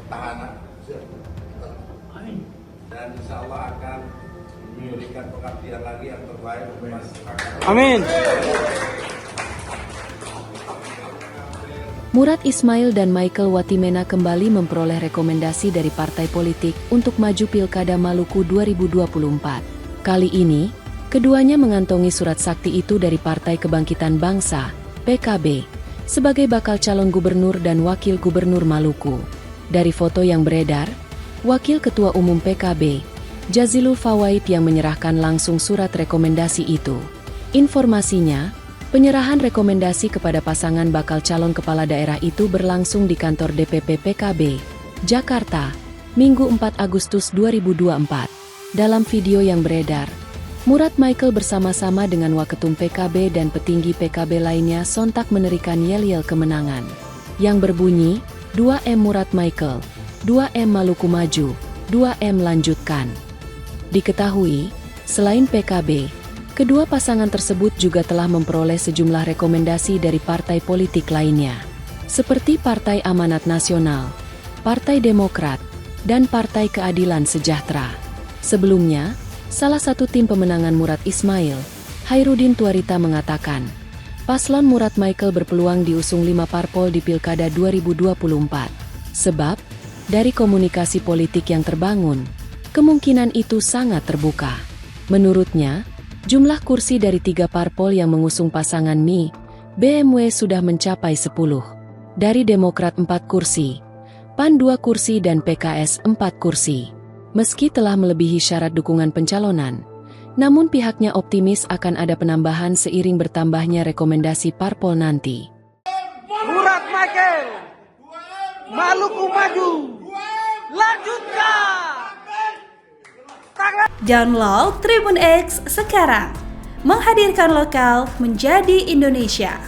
tahanan. Dan insya Allah akan memberikan pengabdian lagi yang terbaik untuk masyarakat. Amin. Murad Ismail dan Michael Watimena kembali memperoleh rekomendasi dari partai politik untuk maju Pilkada Maluku 2024. Kali ini, keduanya mengantongi surat sakti itu dari Partai Kebangkitan Bangsa, PKB, sebagai bakal calon gubernur dan wakil gubernur Maluku. Dari foto yang beredar, Wakil Ketua Umum PKB, Jazilul Fawait yang menyerahkan langsung surat rekomendasi itu. Informasinya, penyerahan rekomendasi kepada pasangan bakal calon kepala daerah itu berlangsung di kantor DPP PKB, Jakarta, Minggu 4 Agustus 2024. Dalam video yang beredar, Murad Michael bersama-sama dengan Waketum PKB dan petinggi PKB lainnya sontak menerikan yel-yel kemenangan, yang berbunyi, 2M Murad Michael, 2M Maluku Maju, 2M lanjutkan. Diketahui, selain PKB, kedua pasangan tersebut juga telah memperoleh sejumlah rekomendasi dari partai politik lainnya, seperti Partai Amanat Nasional, Partai Demokrat, dan Partai Keadilan Sejahtera. Sebelumnya, salah satu tim pemenangan Murad Ismail, Hairudin Tuarita mengatakan, paslon Murad Michael berpeluang diusung 5 parpol di Pilkada 2024. Sebab, dari komunikasi politik yang terbangun, kemungkinan itu sangat terbuka. Menurutnya, jumlah kursi dari 3 parpol yang mengusung pasangan Mi, BMW sudah mencapai 10. Dari Demokrat 4 kursi, PAN 2 kursi dan PKS 4 kursi. Meski telah melebihi syarat dukungan pencalonan, namun pihaknya optimis akan ada penambahan seiring bertambahnya rekomendasi parpol nanti. Murad Michael, Maluku Maju, lanjutkan. Download Tribun X sekarang, menghadirkan lokal menjadi Indonesia.